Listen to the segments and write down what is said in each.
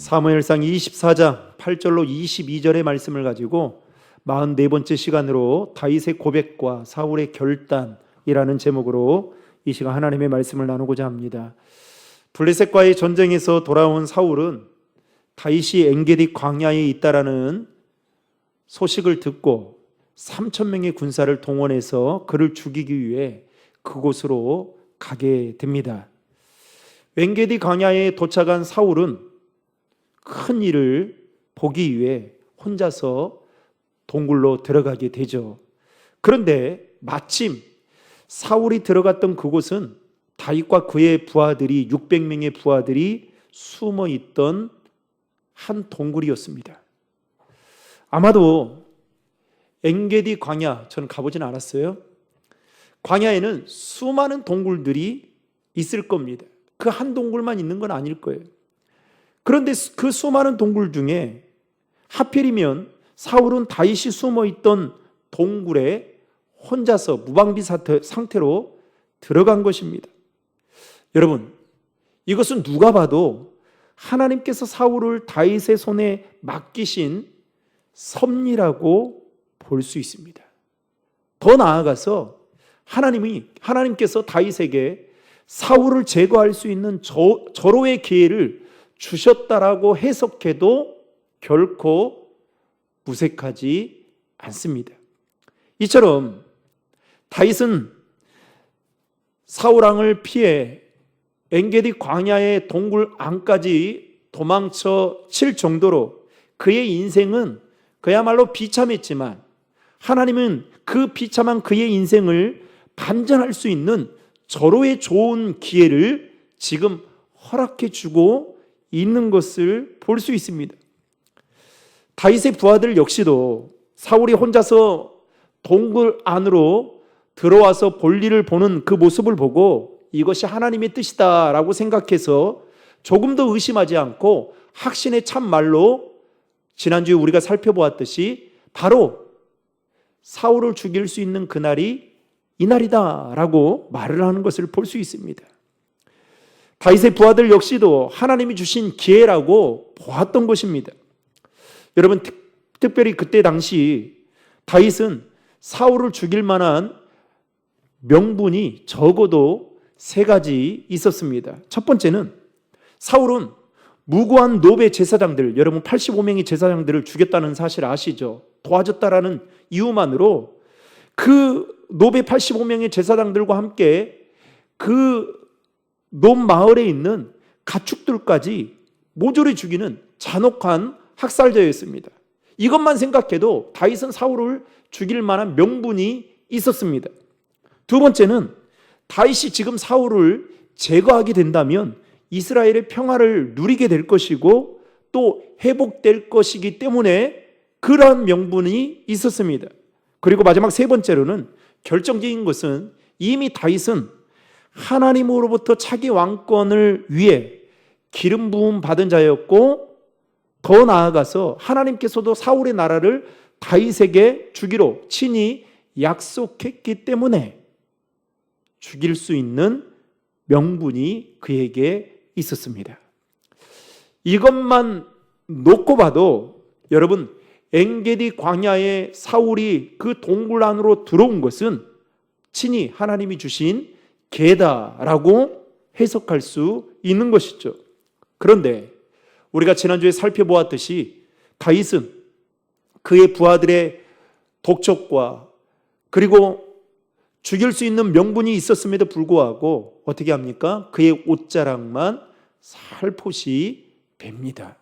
사무엘상 24장 8절로 22절의 말씀을 가지고 44번째 시간으로 다윗의 고백과 사울의 결단이라는 제목으로 이 시간 하나님의 말씀을 나누고자 합니다. 블레셋과의 전쟁에서 돌아온 사울은 다윗이 엔게디 광야에 있다라는 소식을 듣고 3,000명의 군사를 동원해서 그를 죽이기 위해 그곳으로 가게 됩니다. 엔게디 광야에 도착한 사울은 큰 일을 보기 위해 혼자서 동굴로 들어가게 되죠. 그런데 마침 사울이 들어갔던 그곳은 다윗과 그의 부하들이 600명의 부하들이 숨어 있던 한 동굴이었습니다. 아마도 엔게디 광야, 저는 가보진 않았어요. 광야에는 수많은 동굴들이 있을 겁니다. 그 한 동굴만 있는 건 아닐 거예요. 그런데 그 수많은 동굴 중에 하필이면 사울은 다윗이 숨어 있던 동굴에 혼자서 무방비 상태로 들어간 것입니다. 여러분, 이것은 누가 봐도 하나님께서 사울을 다윗의 손에 맡기신 섭리라고 볼 수 있습니다. 더 나아가서 하나님께서 다윗에게 사울을 제거할 수 있는 절호의 기회를 주셨다라고 해석해도 결코 무색하지 않습니다. 이처럼 다윗은 사울 왕을 피해 엔게디 광야의 동굴 안까지 도망쳐 칠 정도로 그의 인생은 그야말로 비참했지만 하나님은 그 비참한 그의 인생을 반전할 수 있는 절호의 좋은 기회를 지금 허락해 주고 있는 것을 볼 수 있습니다. 다윗의 부하들 역시도 사울이 혼자서 동굴 안으로 들어와서 볼일을 보는 그 모습을 보고 이것이 하나님의 뜻이다라고 생각해서 조금 더 의심하지 않고 확신의 참말로 지난주에 우리가 살펴보았듯이 바로 사울을 죽일 수 있는 그날이 이날이다라고 말을 하는 것을 볼 수 있습니다. 다윗의 부하들 역시도 하나님이 주신 기회라고 보았던 것입니다. 여러분, 특별히 그때 당시 다윗은 사울을 죽일 만한 명분이 적어도 3가지 있었습니다. 첫 번째는 사울은 무고한 노베 제사장들, 여러분 85명의 제사장들을 죽였다는 사실 아시죠? 도와줬다라는 이유만으로 그 노베 85명의 제사장들과 함께 그 논 마을에 있는 가축들까지 모조리 죽이는 잔혹한 학살자였습니다. 이것만 생각해도 다윗은 사울을 죽일 만한 명분이 있었습니다. 두 번째는 다윗이 지금 사울을 제거하게 된다면 이스라엘의 평화를 누리게 될 것이고 또 회복될 것이기 때문에 그러한 명분이 있었습니다. 그리고 마지막 3번째로는 결정적인 것은 이미 다윗은 하나님으로부터 차기 왕권을 위해 기름 부음 받은 자였고 더 나아가서 하나님께서도 사울의 나라를 다윗에게 주기로 친히 약속했기 때문에 죽일 수 있는 명분이 그에게 있었습니다. 이것만 놓고 봐도 여러분, 엔게디 광야에 사울이 그 동굴 안으로 들어온 것은 친히 하나님이 주신 계다라고 해석할 수 있는 것이죠. 그런데 우리가 지난주에 살펴보았듯이 다윗은 그의 부하들의 독촉과 그리고 죽일 수 있는 명분이 있었음에도 불구하고 어떻게 합니까? 그의 옷자락만 살포시 뱁니다.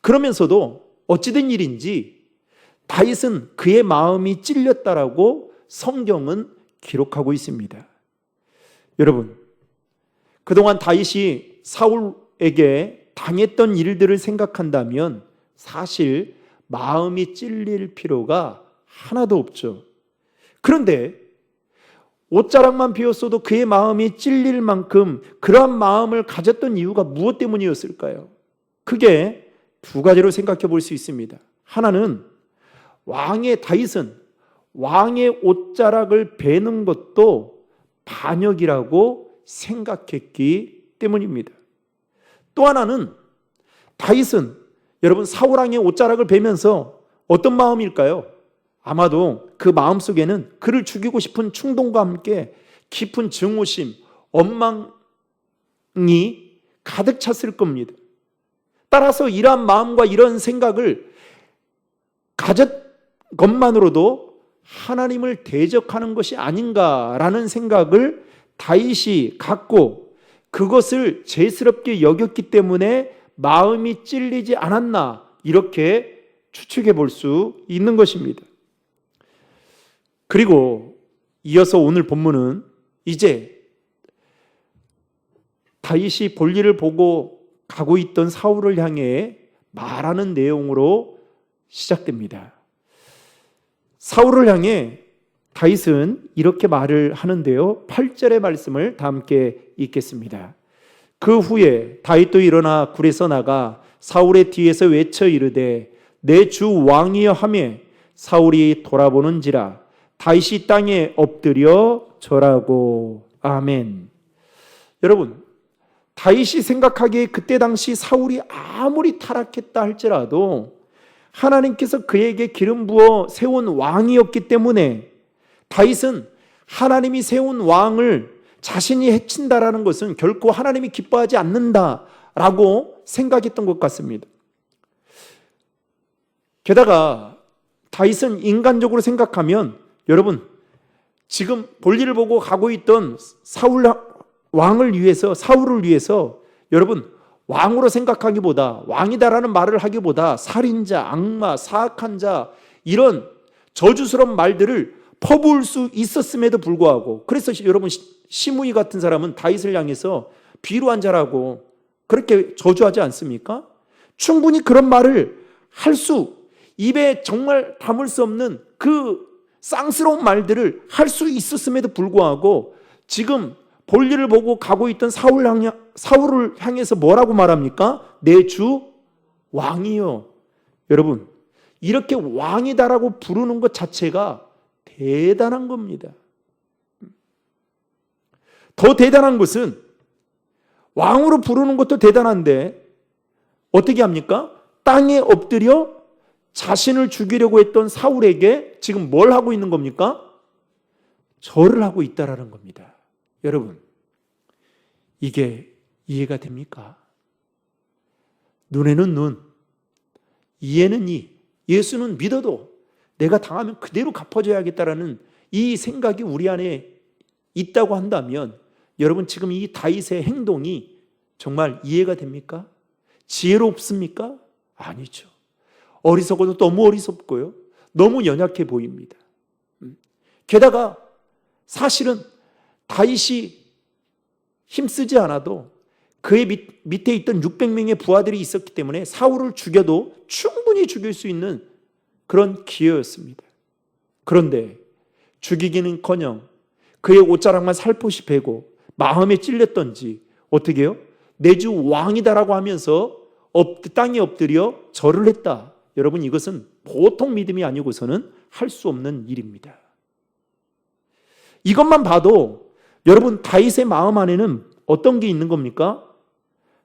그러면서도 어찌된 일인지 다윗은 그의 마음이 찔렸다라고 성경은 기록하고 있습니다. 여러분, 그동안 다윗이 사울에게 당했던 일들을 생각한다면 사실 마음이 찔릴 필요가 하나도 없죠. 그런데 옷자락만 비었어도 그의 마음이 찔릴 만큼 그러한 마음을 가졌던 이유가 무엇 때문이었을까요? 그게 2가지로 생각해 볼 수 있습니다. 하나는 다윗은 왕의 옷자락을 베는 것도 반역이라고 생각했기 때문입니다. 또 하나는 다윗은 여러분 사울왕의 옷자락을 베면서 어떤 마음일까요? 아마도 그 마음속에는 그를 죽이고 싶은 충동과 함께 깊은 증오심, 원망이 가득 찼을 겁니다. 따라서 이러한 마음과 이런 생각을 가졌 것만으로도 하나님을 대적하는 것이 아닌가라는 생각을 다윗이 갖고 그것을 죄스럽게 여겼기 때문에 마음이 찔리지 않았나, 이렇게 추측해 볼 수 있는 것입니다. 그리고 이어서 오늘 본문은 이제 다윗이 볼일을 보고 가고 있던 사울을 향해 말하는 내용으로 시작됩니다. 사울을 향해 다윗은 이렇게 말을 하는데요, 8절의 말씀을 다 함께 읽겠습니다. 그 후에 다윗도 일어나 굴에서 나가 사울의 뒤에서 외쳐 이르되 내 주 왕이여 하며 사울이 돌아보는지라 다윗이 땅에 엎드려 절하고. 아멘. 여러분, 다윗이 생각하기에 그때 당시 사울이 아무리 타락했다 할지라도 하나님께서 그에게 기름 부어 세운 왕이었기 때문에 다윗은 하나님이 세운 왕을 자신이 해친다라는 것은 결코 하나님이 기뻐하지 않는다라고 생각했던 것 같습니다. 게다가 다윗은 인간적으로 생각하면 여러분, 지금 볼일을 보고 가고 있던 사울을 위해서 여러분, 왕으로 생각하기보다, 왕이다라는 말을 하기보다 살인자, 악마, 사악한 자, 이런 저주스러운 말들을 퍼부을 수 있었음에도 불구하고, 그래서 여러분 시므이 같은 사람은 다윗을 향해서 비루한 자라고 그렇게 저주하지 않습니까? 충분히 그런 말을 할 수, 입에 정말 담을 수 없는 그 쌍스러운 말들을 할 수 있었음에도 불구하고 지금 볼일을 보고 가고 있던 사울을 향해서 뭐라고 말합니까? 내 주 왕이요. 여러분, 이렇게 왕이다라고 부르는 것 자체가 대단한 겁니다. 더 대단한 것은 왕으로 부르는 것도 대단한데 어떻게 합니까? 땅에 엎드려 자신을 죽이려고 했던 사울에게 지금 뭘 하고 있는 겁니까? 절을 하고 있다라는 겁니다. 여러분, 이게 이해가 됩니까? 눈에는 눈, 이에는 이, 예수는 믿어도 내가 당하면 그대로 갚아줘야겠다라는 이 생각이 우리 안에 있다고 한다면 여러분, 지금 이 다윗의 행동이 정말 이해가 됩니까? 지혜롭습니까? 아니죠. 어리석어도 너무 어리석고요, 너무 연약해 보입니다. 게다가 사실은 다윗이 힘쓰지 않아도 그의 밑에 있던 600명의 부하들이 있었기 때문에 사울을 죽여도 충분히 죽일 수 있는 그런 기회였습니다. 그런데 죽이기는커녕 그의 옷자락만 살포시 베고 마음에 찔렸던지 어떻게 해요? 내 주 왕이다라고 하면서 땅에 엎드려 절을 했다. 여러분, 이것은 보통 믿음이 아니고서는 할 수 없는 일입니다. 이것만 봐도 여러분, 다윗의 마음 안에는 어떤 게 있는 겁니까?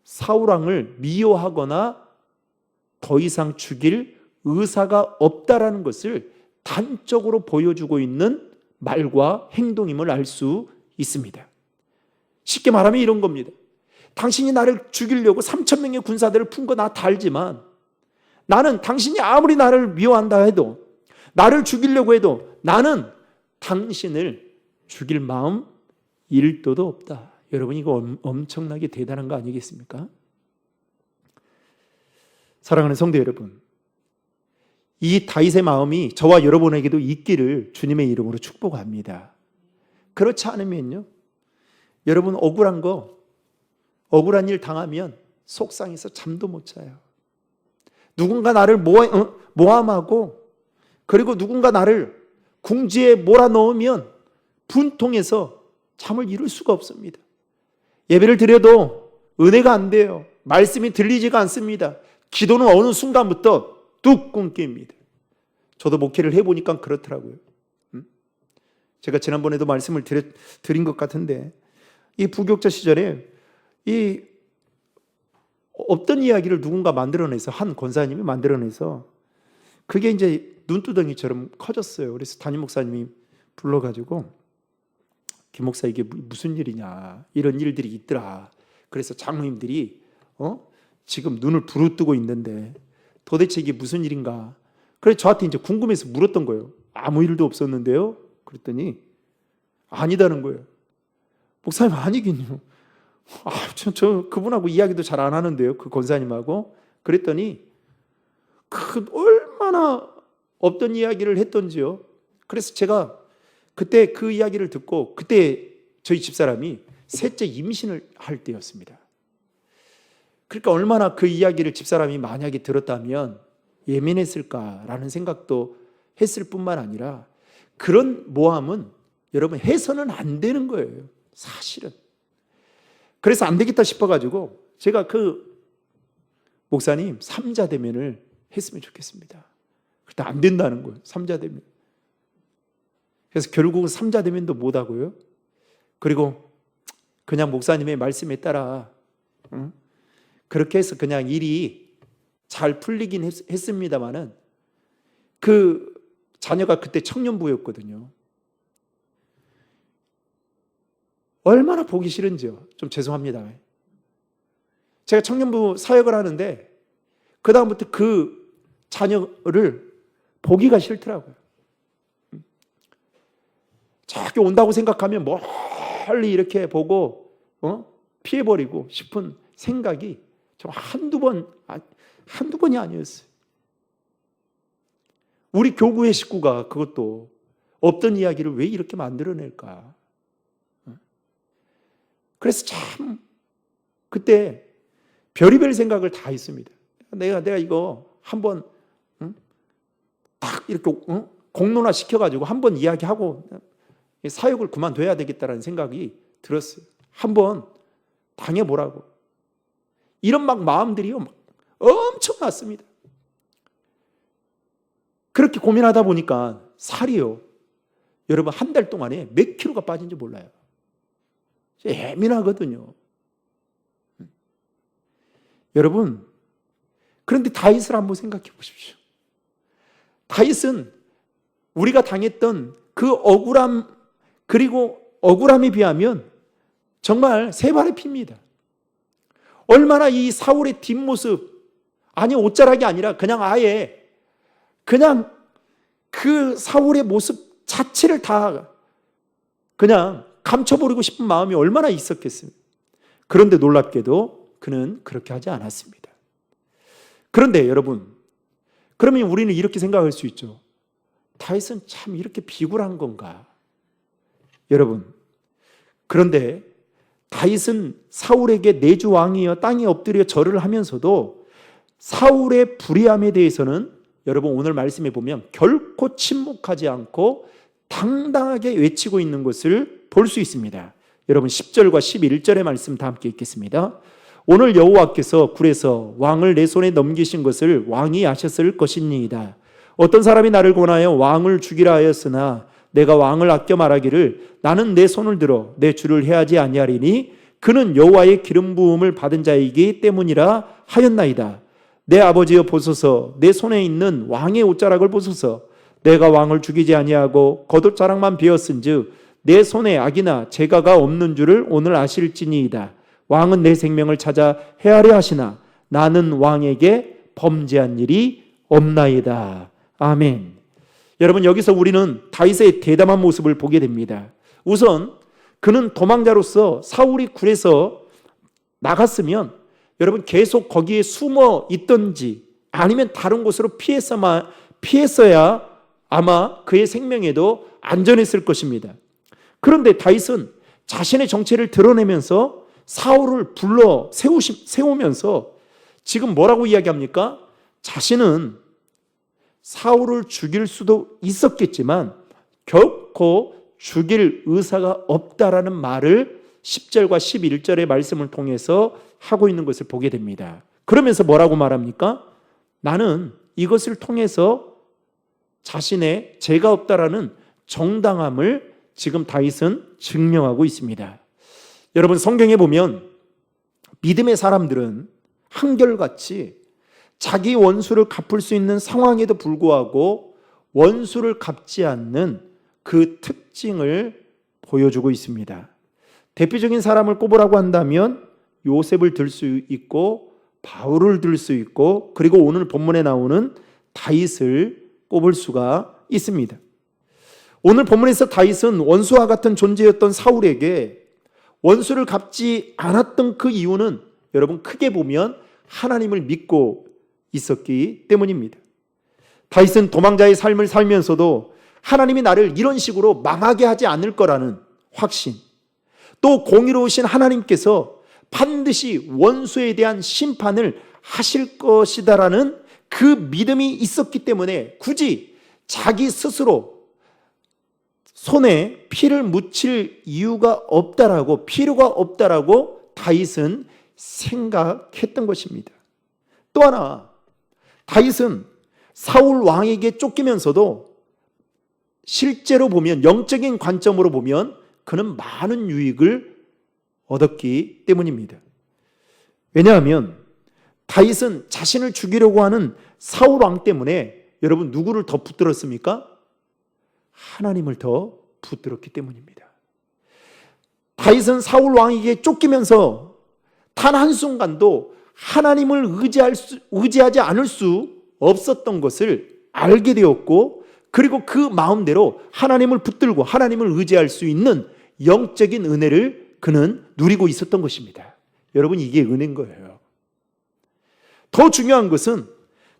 사울왕을 미워하거나 더 이상 죽일 의사가 없다라는 것을 단적으로 보여주고 있는 말과 행동임을 알 수 있습니다. 쉽게 말하면 이런 겁니다. 당신이 나를 죽이려고 3,000명의 군사들을 푼 거 나 다 알지만 나는 당신이 아무리 나를 미워한다 해도, 나를 죽이려고 해도 나는 당신을 죽일 마음 1도도 없다. 여러분, 이거 엄청나게 대단한 거 아니겠습니까? 사랑하는 성도 여러분, 이 다윗의 마음이 저와 여러분에게도 있기를 주님의 이름으로 축복합니다. 그렇지 않으면요, 여러분, 억울한 일 당하면 속상해서 잠도 못 자요. 누군가 나를 모함하고 그리고 누군가 나를 궁지에 몰아넣으면 분통해서 잠을 이룰 수가 없습니다. 예배를 드려도 은혜가 안 돼요. 말씀이 들리지가 않습니다. 기도는 어느 순간부터 뚝 끊깁니다. 저도 목회를 해보니까 그렇더라고요. 제가 지난번에도 말씀을 드린 것 같은데, 이 부교육자 시절에 이 없던 이야기를 누군가 만들어내서, 한 권사님이 만들어내서 그게 이제 눈두덩이처럼 커졌어요. 그래서 담임 목사님이 불러가지고, 김 목사 이게 무슨 일이냐, 이런 일들이 있더라. 그래서 장로님들이 지금 눈을 부릅뜨고 있는데 도대체 이게 무슨 일인가. 그래서 저한테 이제 궁금해서 물었던 거예요. 아무 일도 없었는데요. 그랬더니 아니다는 거예요. 목사님 아니긴요. 저 그분하고 이야기도 잘 안 하는데요. 그 권사님하고. 그랬더니 얼마나 없던 이야기를 했던지요. 그래서 제가 그때 그 이야기를 듣고, 그때 저희 집사람이 셋째 임신을 할 때였습니다. 그러니까 얼마나 그 이야기를 집사람이 만약에 들었다면 예민했을까라는 생각도 했을 뿐만 아니라, 그런 모함은 여러분 해서는 안 되는 거예요, 사실은. 그래서 안 되겠다 싶어가지고 제가 그 목사님 3자 대면을 했으면 좋겠습니다. 그때 안 된다는 거예요, 3자 대면. 그래서 결국은 3자 대면도 못하고요. 그리고 그냥 목사님의 말씀에 따라 그렇게 해서 그냥 일이 잘 풀리긴 했습니다만은, 그 자녀가 그때 청년부였거든요. 얼마나 보기 싫은지요. 좀 죄송합니다. 제가 청년부 사역을 하는데 그 다음부터 그 자녀를 보기가 싫더라고요. 저기 온다고 생각하면 멀리 이렇게 보고 피해버리고 싶은 생각이 좀 한두 번이 아니었어요. 우리 교구의 식구가 그것도 없던 이야기를 왜 이렇게 만들어낼까. 그래서 참 그때 별의별 생각을 다 했습니다. 내가 이거 한번 딱 이렇게 공론화 시켜가지고 한번 이야기하고 사역을 그만둬야 되겠다라는 생각이 들었어요. 한번 당해보라고. 이런 막 마음들이요, 막 엄청 났습니다. 그렇게 고민하다 보니까 살이요, 여러분 한 달 동안에 몇 킬로가 빠진지 몰라요. 예민하거든요. 여러분, 그런데 다윗을 한번 생각해 보십시오. 다윗은 우리가 당했던 그 억울함, 그리고 억울함에 비하면 정말 세 발의 피입니다. 얼마나 이 사울의 뒷모습, 아니 옷자락이 아니라 그냥 아예 그냥 그 사울의 모습 자체를 다 그냥 감춰버리고 싶은 마음이 얼마나 있었겠습니까? 그런데 놀랍게도 그는 그렇게 하지 않았습니다. 그런데 여러분, 그러면 우리는 이렇게 생각할 수 있죠. 다윗은 참 이렇게 비굴한 건가? 여러분, 그런데 다윗은 사울에게 내주 왕이여 땅에 엎드려 절을 하면서도 사울의 불의함에 대해서는 여러분 오늘 말씀해 보면 결코 침묵하지 않고 당당하게 외치고 있는 것을 볼 수 있습니다. 여러분 10절과 11절의 말씀 다 함께 읽겠습니다. 오늘 여호와께서 굴에서 왕을 내 손에 넘기신 것을 왕이 아셨을 것이니이다. 어떤 사람이 나를 권하여 왕을 죽이라 하였으나 내가 왕을 아껴 말하기를 나는 내 손을 들어 내 주를 해하지 아니하리니 그는 여호와의 기름 부음을 받은 자이기 때문이라 하였나이다. 내 아버지여 보소서, 내 손에 있는 왕의 옷자락을 보소서. 내가 왕을 죽이지 아니하고 겉옷자락만 베었은즉 내 손에 악이나 재가가 없는 줄을 오늘 아실지니이다. 왕은 내 생명을 찾아 해하려 하시나 나는 왕에게 범죄한 일이 없나이다. 아멘. 여러분, 여기서 우리는 다윗의 대담한 모습을 보게 됩니다. 우선 그는 도망자로서 사울이 굴에서 나갔으면 여러분 계속 거기에 숨어 있던지 아니면 다른 곳으로 피했어야 아마 그의 생명에도 안전했을 것입니다. 그런데 다윗은 자신의 정체를 드러내면서 사울을 불러 세우면서 지금 뭐라고 이야기합니까? 자신은 사울을 죽일 수도 있었겠지만 결코 죽일 의사가 없다라는 말을 10절과 11절의 말씀을 통해서 하고 있는 것을 보게 됩니다. 그러면서 뭐라고 말합니까? 나는 이것을 통해서 자신의 죄가 없다라는 정당함을 지금 다윗은 증명하고 있습니다. 여러분, 성경에 보면 믿음의 사람들은 한결같이 자기 원수를 갚을 수 있는 상황에도 불구하고 원수를 갚지 않는 그 특징을 보여주고 있습니다. 대표적인 사람을 꼽으라고 한다면 요셉을 들 수 있고 바울을 들 수 있고 그리고 오늘 본문에 나오는 다윗을 꼽을 수가 있습니다. 오늘 본문에서 다윗은 원수와 같은 존재였던 사울에게 원수를 갚지 않았던 그 이유는 여러분 크게 보면 하나님을 믿고 있었기 때문입니다. 다윗은 도망자의 삶을 살면서도 하나님이 나를 이런 식으로 망하게 하지 않을 거라는 확신, 또 공의로우신 하나님께서 반드시 원수에 대한 심판을 하실 것이다라는 그 믿음이 있었기 때문에 굳이 자기 스스로 손에 피를 묻힐 이유가 없다라고, 필요가 없다라고 다윗은 생각했던 것입니다. 또 하나, 다윗은 사울 왕에게 쫓기면서도 실제로 보면, 영적인 관점으로 보면 그는 많은 유익을 얻었기 때문입니다. 왜냐하면 다윗은 자신을 죽이려고 하는 사울 왕 때문에 여러분 누구를 더 붙들었습니까? 하나님을 더 붙들었기 때문입니다. 다윗은 사울 왕에게 쫓기면서 단 한순간도 하나님을 의지하지 않을 수 없었던 것을 알게 되었고, 그리고 그 마음대로 하나님을 붙들고 하나님을 의지할 수 있는 영적인 은혜를 그는 누리고 있었던 것입니다. 여러분, 이게 은혜인 거예요. 더 중요한 것은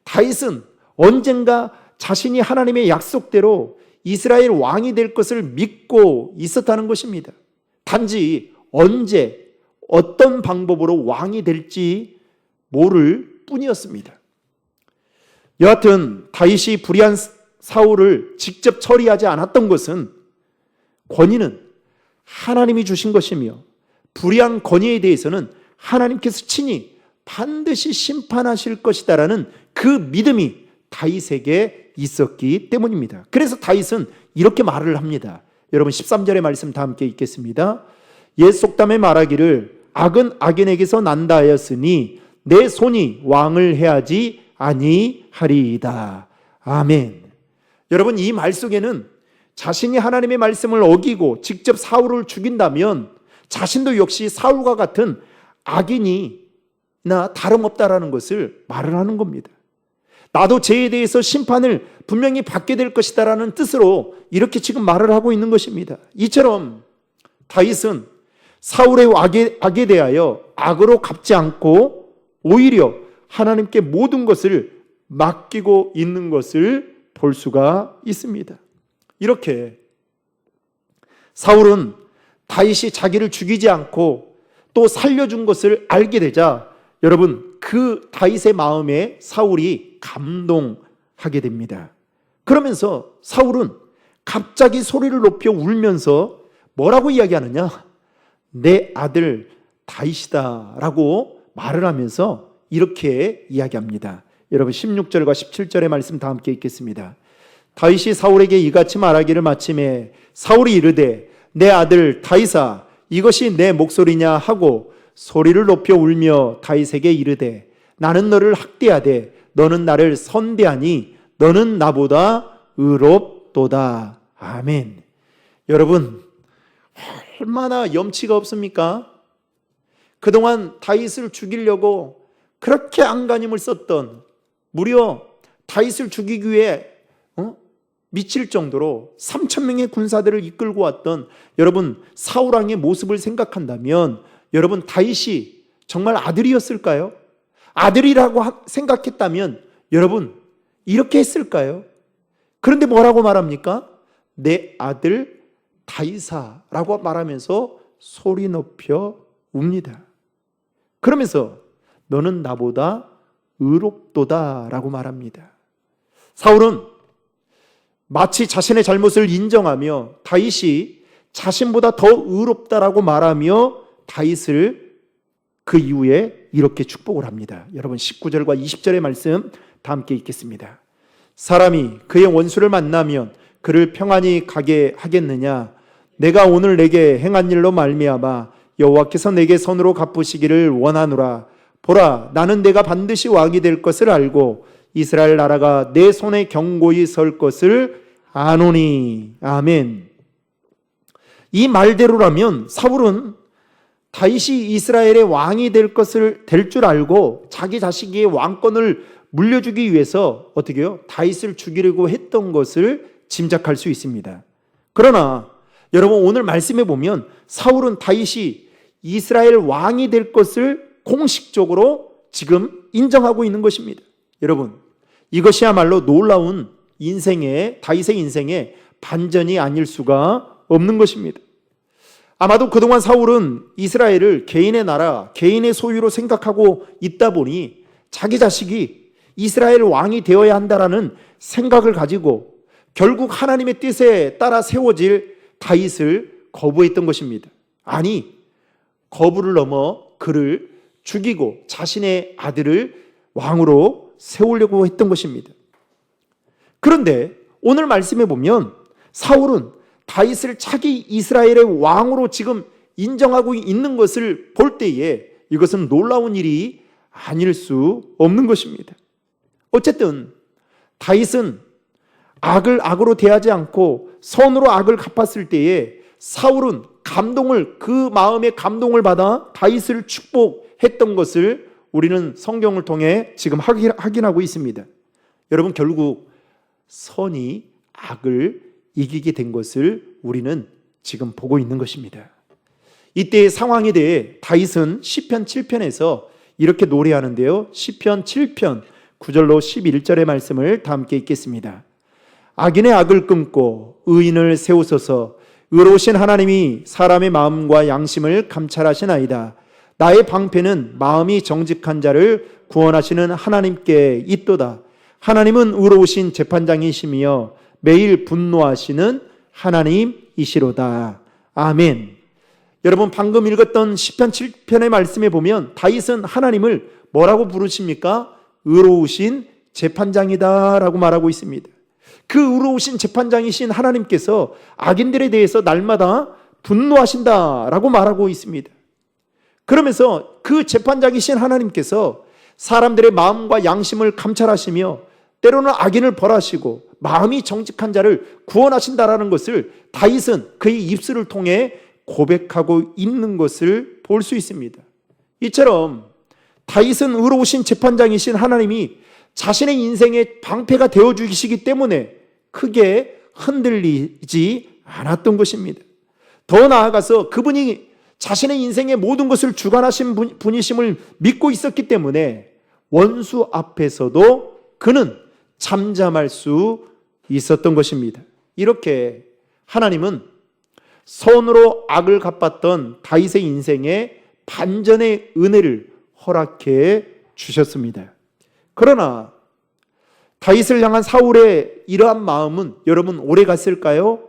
다윗은 언젠가 자신이 하나님의 약속대로 이스라엘 왕이 될 것을 믿고 있었다는 것입니다. 단지 언제 어떤 방법으로 왕이 될지 모를 뿐이었습니다. 여하튼 다윗이 불의한 사울을 직접 처리하지 않았던 것은 권위는 하나님이 주신 것이며 불의한 권위에 대해서는 하나님께서 친히 반드시 심판하실 것이다라는 그 믿음이 다윗에게 있었기 때문입니다. 그래서 다윗은 이렇게 말을 합니다. 여러분 13절의 말씀 다 함께 읽겠습니다. 옛 속담에 말하기를 악은 악인에게서 난다 하였으니 내 손이 왕을 해하지 아니하리이다. 아멘. 여러분, 이 말 속에는 자신이 하나님의 말씀을 어기고 직접 사울을 죽인다면 자신도 역시 사울과 같은 악인이나 다름없다라는 것을 말을 하는 겁니다. 나도 죄에 대해서 심판을 분명히 받게 될 것이다라는 뜻으로 이렇게 지금 말을 하고 있는 것입니다. 이처럼 다윗은 사울의 악에 대하여 악으로 갚지 않고 오히려 하나님께 모든 것을 맡기고 있는 것을 볼 수가 있습니다. 이렇게 사울은 다윗이 자기를 죽이지 않고 또 살려준 것을 알게 되자 여러분, 그 다윗의 마음에 사울이 감동하게 됩니다. 그러면서 사울은 갑자기 소리를 높여 울면서 뭐라고 이야기하느냐? 내 아들 다윗이다 라고 말을 하면서 이렇게 이야기합니다. 여러분 16절과 17절의 말씀 다 함께 읽겠습니다. 다윗이 사울에게 이같이 말하기를 마침에 사울이 이르되 내 아들 다윗아 이것이 내 목소리냐 하고 소리를 높여 울며 다윗에게 이르되 나는 너를 학대하되 너는 나를 선대하니 너는 나보다 의롭도다. 아멘. 여러분, 얼마나 염치가 없습니까? 그동안 다윗을 죽이려고 그렇게 안간힘을 썼던, 무려 다윗을 죽이기 위해 미칠 정도로 3,000명의 군사들을 이끌고 왔던 여러분 사울 왕의 모습을 생각한다면 여러분 다윗이 정말 아들이었을까요? 아들이라고 생각했다면 여러분 이렇게 했을까요? 그런데 뭐라고 말합니까? 내 아들 다윗아라고 말하면서 소리 높여 웁니다. 그러면서 너는 나보다 의롭도다라고 말합니다. 사울은 마치 자신의 잘못을 인정하며 다윗이 자신보다 더 의롭다라고 말하며 다윗을 그 이후에 이렇게 축복을 합니다. 여러분 19절과 20절의 말씀 다 함께 읽겠습니다. 사람이 그의 원수를 만나면 그를 평안히 가게 하겠느냐? 내가 오늘 내게 행한 일로 말미암아 여호와께서 내게 선으로 갚으시기를 원하노라. 보라, 나는 내가 반드시 왕이 될 것을 알고 이스라엘 나라가 내 손에 견고히 설 것을 아노니. 아멘. 이 말대로라면 사울은 다윗이 이스라엘의 왕이 될 줄 알고 자기 자식의 왕권을 물려주기 위해서 어떻게 해요? 다윗을 죽이려고 했던 것을 짐작할 수 있습니다. 그러나 여러분, 오늘 말씀해 보면 사울은 다윗이 이스라엘 왕이 될 것을 공식적으로 지금 인정하고 있는 것입니다. 여러분, 이것이야말로 놀라운 다윗의 인생의 반전이 아닐 수가 없는 것입니다. 아마도 그동안 사울은 이스라엘을 개인의 나라, 개인의 소유로 생각하고 있다 보니 자기 자식이 이스라엘 왕이 되어야 한다라는 생각을 가지고 결국 하나님의 뜻에 따라 세워질 다윗을 거부했던 것입니다. 아니, 거부를 넘어 그를 죽이고 자신의 아들을 왕으로 세우려고 했던 것입니다. 그런데 오늘 말씀해 보면 사울은 다윗을 차기 이스라엘의 왕으로 지금 인정하고 있는 것을 볼 때에 이것은 놀라운 일이 아닐 수 없는 것입니다. 어쨌든 다윗은 악을 악으로 대하지 않고 선으로 악을 갚았을 때에 사울은 그 마음의 감동을 받아 다윗을 축복했던 것을 우리는 성경을 통해 지금 확인하고 있습니다. 여러분, 결국 선이 악을 이기게 된 것을 우리는 지금 보고 있는 것입니다. 이때의 상황에 대해 다윗은 시편 7편에서 이렇게 노래하는데요. 시편 7편 9절로 11절의 말씀을 다 함께 읽겠습니다. 악인의 악을 끊고 의인을 세우소서. 의로우신 하나님이 사람의 마음과 양심을 감찰하시나이다. 나의 방패는 마음이 정직한 자를 구원하시는 하나님께 있도다. 하나님은 의로우신 재판장이시며 매일 분노하시는 하나님이시로다. 아멘. 여러분, 방금 읽었던 시편 7편의 말씀에 보면 다윗은 하나님을 뭐라고 부르십니까? 의로우신 재판장이다 라고 말하고 있습니다. 그 의로우신 재판장이신 하나님께서 악인들에 대해서 날마다 분노하신다라고 말하고 있습니다. 그러면서 그 재판장이신 하나님께서 사람들의 마음과 양심을 감찰하시며 때로는 악인을 벌하시고 마음이 정직한 자를 구원하신다라는 것을 다윗은 그의 입술을 통해 고백하고 있는 것을 볼 수 있습니다. 이처럼 다윗은 의로우신 재판장이신 하나님이 자신의 인생의 방패가 되어주시기 때문에 크게 흔들리지 않았던 것입니다. 더 나아가서 그분이 자신의 인생의 모든 것을 주관하신 분이심을 믿고 있었기 때문에 원수 앞에서도 그는 잠잠할 수 있었던 것입니다. 이렇게 하나님은 선으로 악을 갚았던 다윗의 인생에 반전의 은혜를 허락해 주셨습니다. 그러나 다윗을 향한 사울의 이러한 마음은 여러분 오래 갔을까요?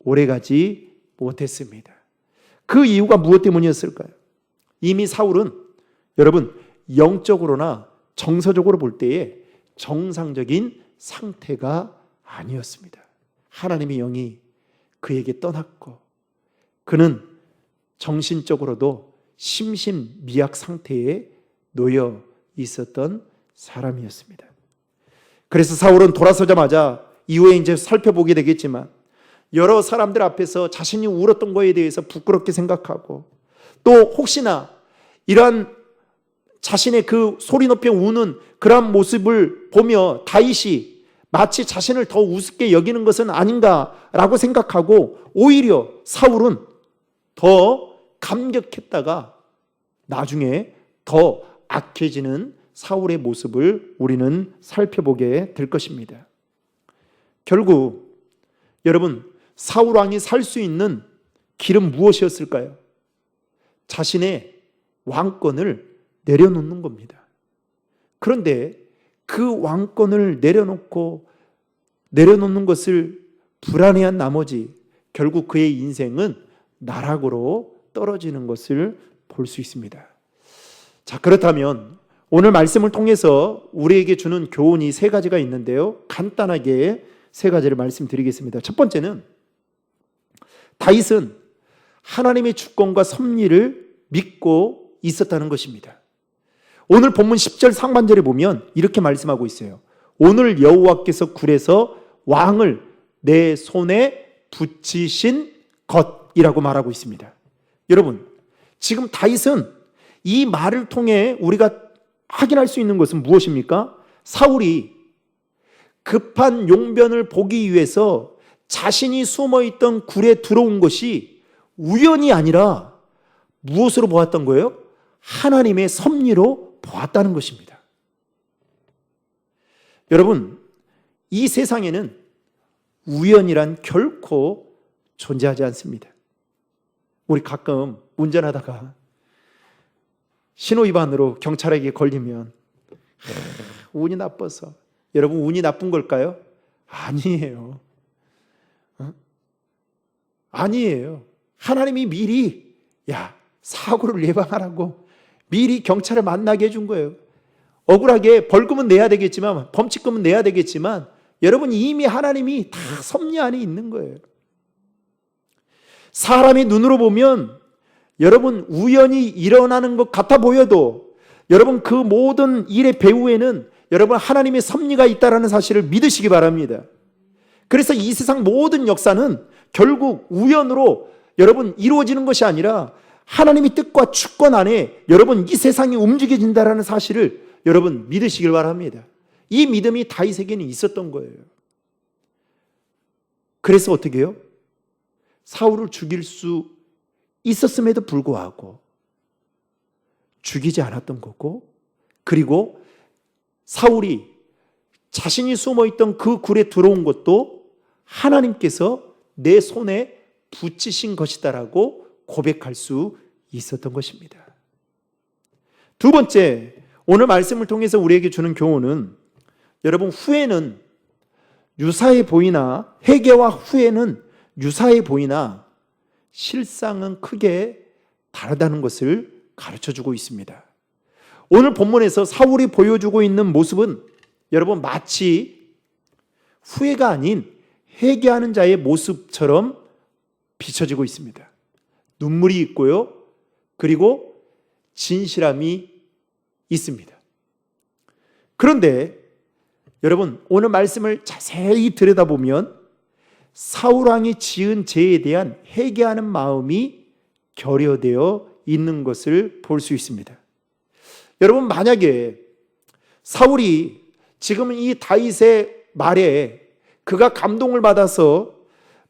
오래 가지 못했습니다. 그 이유가 무엇 때문이었을까요? 이미 사울은 여러분 영적으로나 정서적으로 볼 때에 정상적인 상태가 아니었습니다. 하나님의 영이 그에게 떠났고 그는 정신적으로도 심신미약 상태에 놓여 있었던 사람이었습니다. 그래서 사울은 돌아서자마자 이후에 이제 살펴보게 되겠지만 여러 사람들 앞에서 자신이 울었던 거에 대해서 부끄럽게 생각하고 또 혹시나 이러한 자신의 그 소리 높여 우는 그러한 모습을 보며 다윗이 마치 자신을 더 우습게 여기는 것은 아닌가라고 생각하고 오히려 사울은 더 감격했다가 나중에 더 악해지는 사울의 모습을 우리는 살펴보게 될 것입니다. 결국 여러분 사울 왕이 살 수 있는 길은 무엇이었을까요? 자신의 왕권을 내려놓는 겁니다. 그런데 그 왕권을 내려놓는 것을 불안해한 나머지 결국 그의 인생은 나락으로 떨어지는 것을 볼 수 있습니다. 자, 그렇다면 오늘 말씀을 통해서 우리에게 주는 교훈이 세 가지가 있는데요. 간단하게 세 가지를 말씀드리겠습니다. 첫 번째는 다윗은 하나님의 주권과 섭리를 믿고 있었다는 것입니다. 오늘 본문 10절 상반절에 보면 이렇게 말씀하고 있어요. 오늘 여호와께서 굴에서 왕을 내 손에 붙이신 것이라고 말하고 있습니다. 여러분, 지금 다윗은 이 말을 통해 우리가 확인할 수 있는 것은 무엇입니까? 사울이 급한 용변을 보기 위해서 자신이 숨어있던 굴에 들어온 것이 우연이 아니라 무엇으로 보았던 거예요? 하나님의 섭리로 보았다는 것입니다. 여러분, 이 세상에는 우연이란 결코 존재하지 않습니다. 우리 가끔 운전하다가 신호위반으로 경찰에게 걸리면 운이 나빠서, 여러분 운이 나쁜 걸까요? 아니에요. 아니에요. 하나님이 미리 사고를 예방하라고 미리 경찰을 만나게 해준 거예요. 억울하게 벌금은 내야 되겠지만, 범칙금은 내야 되겠지만, 여러분 이미 하나님이 다 섭리 안에 있는 거예요. 사람의 눈으로 보면 여러분 우연히 일어나는 것 같아 보여도 여러분 그 모든 일의 배후에는 여러분 하나님의 섭리가 있다는 사실을 믿으시기 바랍니다. 그래서 이 세상 모든 역사는 결국 우연으로 여러분 이루어지는 것이 아니라 하나님의 뜻과 주권 안에 여러분 이 세상이 움직여진다는 사실을 여러분 믿으시길 바랍니다. 이 믿음이 다윗에게는 있었던 거예요. 그래서 어떻게 해요? 사울을 죽일 수 있었음에도 불구하고 죽이지 않았던 거고, 그리고 사울이 자신이 숨어있던 그 굴에 들어온 것도 하나님께서 내 손에 붙이신 것이다라고 고백할 수 있었던 것입니다. 두 번째, 오늘 말씀을 통해서 우리에게 주는 교훈은 여러분 후회는 유사해 보이나, 회개와 후회는 유사해 보이나 실상은 크게 다르다는 것을 가르쳐주고 있습니다. 오늘 본문에서 사울이 보여주고 있는 모습은 여러분 마치 후회가 아닌 회개하는 자의 모습처럼 비춰지고 있습니다. 눈물이 있고요, 그리고 진실함이 있습니다. 그런데 여러분 오늘 말씀을 자세히 들여다보면 사울왕이 지은 죄에 대한 회개하는 마음이 결여되어 있는 것을 볼 수 있습니다. 여러분 만약에 사울이 지금 이 다윗의 말에 그가 감동을 받아서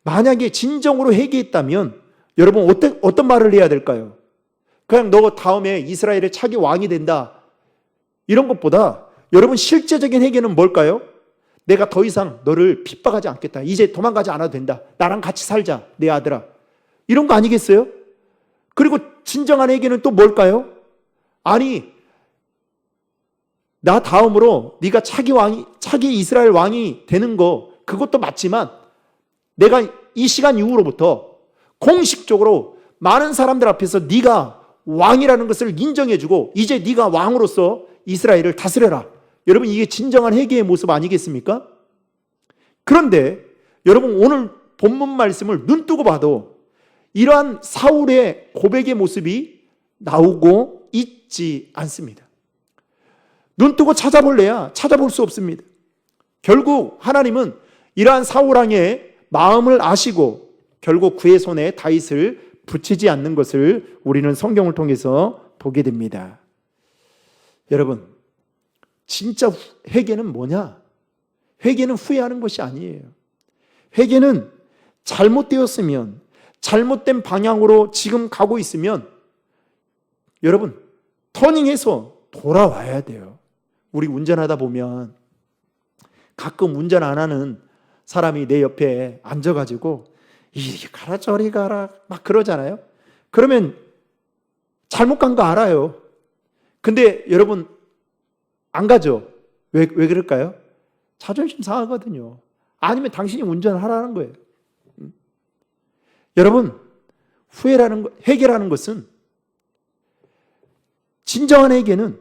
만약에 진정으로 회개했다면 여러분 어떤 말을 해야 될까요? 그냥 너 다음에 이스라엘의 차기 왕이 된다 이런 것보다 여러분 실제적인 회개는 뭘까요? 내가 더 이상 너를 핍박하지 않겠다. 이제 도망가지 않아도 된다. 나랑 같이 살자, 내 아들아. 이런 거 아니겠어요? 그리고 진정한 회개는 또 뭘까요? 아니, 나 다음으로 네가 차기 이스라엘 왕이 되는 거 그것도 맞지만 내가 이 시간 이후로부터 공식적으로 많은 사람들 앞에서 네가 왕이라는 것을 인정해주고 이제 네가 왕으로서 이스라엘을 다스려라. 여러분 이게 진정한 회개의 모습 아니겠습니까? 그런데 여러분 오늘 본문 말씀을 눈뜨고 봐도 이러한 사울의 고백의 모습이 나오고 있지 않습니다. 눈뜨고 찾아볼래야 찾아볼 수 없습니다. 결국 하나님은 이러한 사울왕의 마음을 아시고 결국 그의 손에 다윗을 붙이지 않는 것을 우리는 성경을 통해서 보게 됩니다. 여러분 진짜 회개는 뭐냐? 회개는 후회하는 것이 아니에요. 회개는 잘못되었으면, 잘못된 방향으로 지금 가고 있으면 여러분 터닝해서 돌아와야 돼요. 우리 운전하다 보면 가끔 운전 안 하는 사람이 내 옆에 앉아가지고 이리 가라 저리 가라 막 그러잖아요. 그러면 잘못 간 거 알아요. 근데 여러분 안 가죠. 왜 그럴까요? 자존심 상하거든요. 아니면 당신이 운전을 하라는 거예요. 여러분 회개라는 것은, 진정한 회개는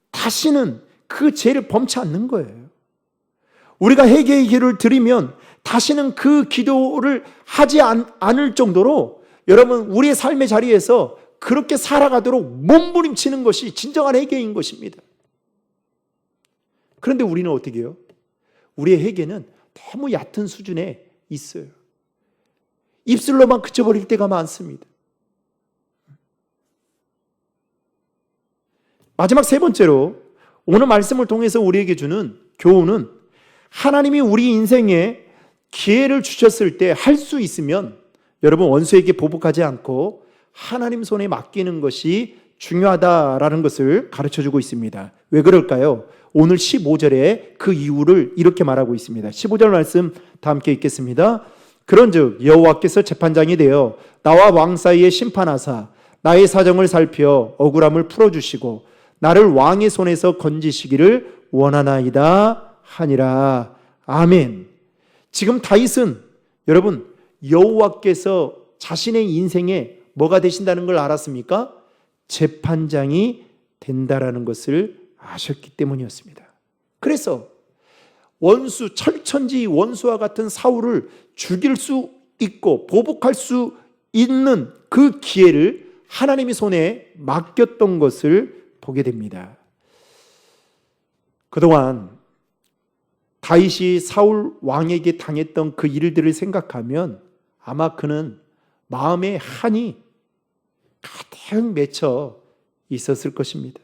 다시는 그 죄를 범치 않는 거예요. 우리가 회개의 기도를 드리면 다시는 그 기도를 하지 않을 정도로 여러분 우리의 삶의 자리에서 그렇게 살아가도록 몸부림치는 것이 진정한 회개인 것입니다. 그런데 우리는 어떻게 해요? 우리의 회개는 너무 얕은 수준에 있어요. 입술로만 그쳐버릴 때가 많습니다. 마지막 세 번째로 오늘 말씀을 통해서 우리에게 주는 교훈은 하나님이 우리 인생에 기회를 주셨을 때 할 수 있으면 여러분 원수에게 보복하지 않고 하나님 손에 맡기는 것이 중요하다라는 것을 가르쳐주고 있습니다. 왜 그럴까요? 오늘 15절에 그 이유를 이렇게 말하고 있습니다. 15절 말씀 다 함께 읽겠습니다. 그런즉 여호와께서 재판장이 되어 나와 왕 사이에 심판하사 나의 사정을 살펴 억울함을 풀어주시고 나를 왕의 손에서 건지시기를 원하나이다 하니라. 아멘. 지금 다윗은 여러분 여호와께서 자신의 인생에 뭐가 되신다는 걸 알았습니까? 재판장이 된다라는 것을 아셨기 때문이었습니다. 그래서 원수, 철천지 원수와 같은 사울을 죽일 수 있고 보복할 수 있는 그 기회를 하나님의 손에 맡겼던 것을 보게 됩니다. 그동안 다윗이 사울 왕에게 당했던 그 일들을 생각하면 아마 그는 마음에 한이 가득 맺혀 있었을 것입니다.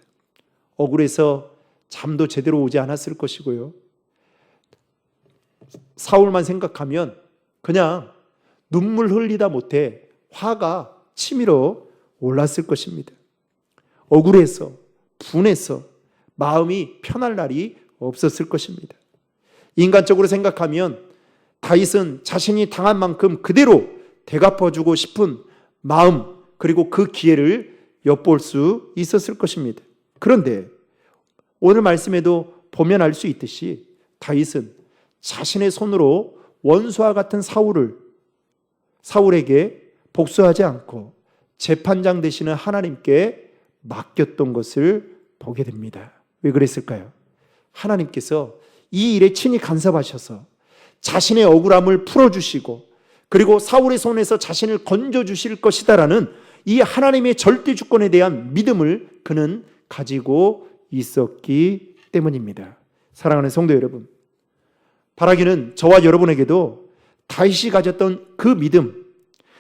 억울해서 잠도 제대로 오지 않았을 것이고요. 사울만 생각하면 그냥 눈물 흘리다 못해 화가 치밀어 올랐을 것입니다. 억울해서 분해서 마음이 편할 날이 없었을 것입니다. 인간적으로 생각하면 다윗은 자신이 당한 만큼 그대로 되갚아주고 싶은 마음 그리고 그 기회를 엿볼 수 있었을 것입니다. 그런데 오늘 말씀에도 보면 알 수 있듯이 다윗은 자신의 손으로 원수와 같은 사울에게 복수하지 않고 재판장 되시는 하나님께 맡겼던 것을 보게 됩니다. 왜 그랬을까요? 하나님께서 이 일에 친히 간섭하셔서 자신의 억울함을 풀어주시고 그리고 사울의 손에서 자신을 건져주실 것이다라는 이 하나님의 절대 주권에 대한 믿음을 그는 가지고 있었기 때문입니다. 사랑하는 성도 여러분, 바라기는 저와 여러분에게도 다윗이 가졌던 그 믿음,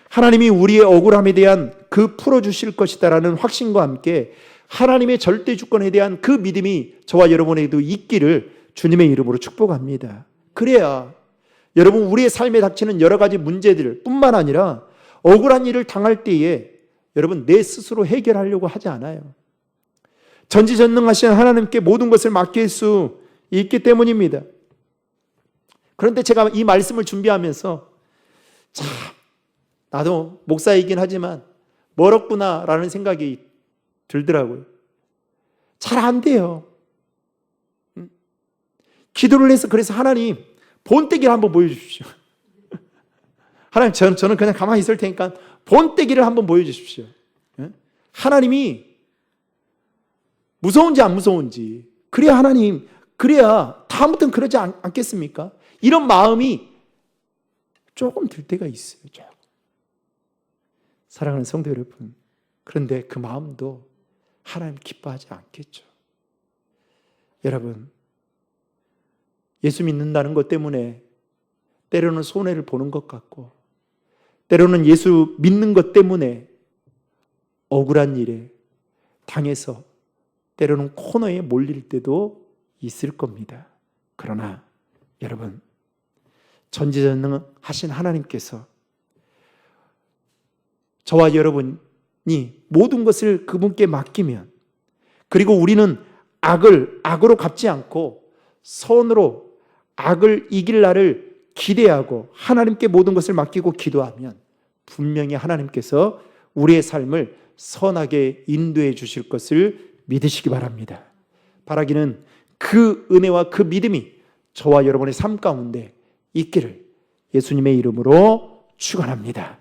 하나님이 우리의 억울함에 대한 그 풀어주실 것이다라는 확신과 함께 하나님의 절대 주권에 대한 그 믿음이 저와 여러분에게도 있기를 주님의 이름으로 축복합니다. 그래야 여러분 우리의 삶에 닥치는 여러 가지 문제들 뿐만 아니라 억울한 일을 당할 때에 여러분 내 스스로 해결하려고 하지 않아요. 전지전능하신 하나님께 모든 것을 맡길 수 있기 때문입니다. 그런데 제가 이 말씀을 준비하면서 참 나도 목사이긴 하지만 멀었구나라는 생각이 들더라고요. 잘 안 돼요. 기도를 해서 그래서 하나님 본때기를 한번 보여주십시오. 하나님 저는 그냥 가만히 있을 테니까 본때기를 한번 보여주십시오. 하나님이 무서운지 안 무서운지 그래야 하나님 그래야 다음부터는 그러지 않겠습니까? 이런 마음이 조금 들 때가 있어요. 조금. 사랑하는 성도 여러분, 그런데 그 마음도 하나님 기뻐하지 않겠죠. 여러분, 예수 믿는다는 것 때문에 때로는 손해를 보는 것 같고 때로는 예수 믿는 것 때문에 억울한 일에 당해서 때로는 코너에 몰릴 때도 있을 겁니다. 그러나 여러분, 전지전능하신 하나님께서 저와 여러분이 모든 것을 그분께 맡기면 그리고 우리는 악을 악으로 갚지 않고 선으로 악을 이길 날을 기대하고 하나님께 모든 것을 맡기고 기도하면 분명히 하나님께서 우리의 삶을 선하게 인도해 주실 것을 믿으시기 바랍니다. 바라기는 그 은혜와 그 믿음이 저와 여러분의 삶 가운데 있기를 예수님의 이름으로 축원합니다.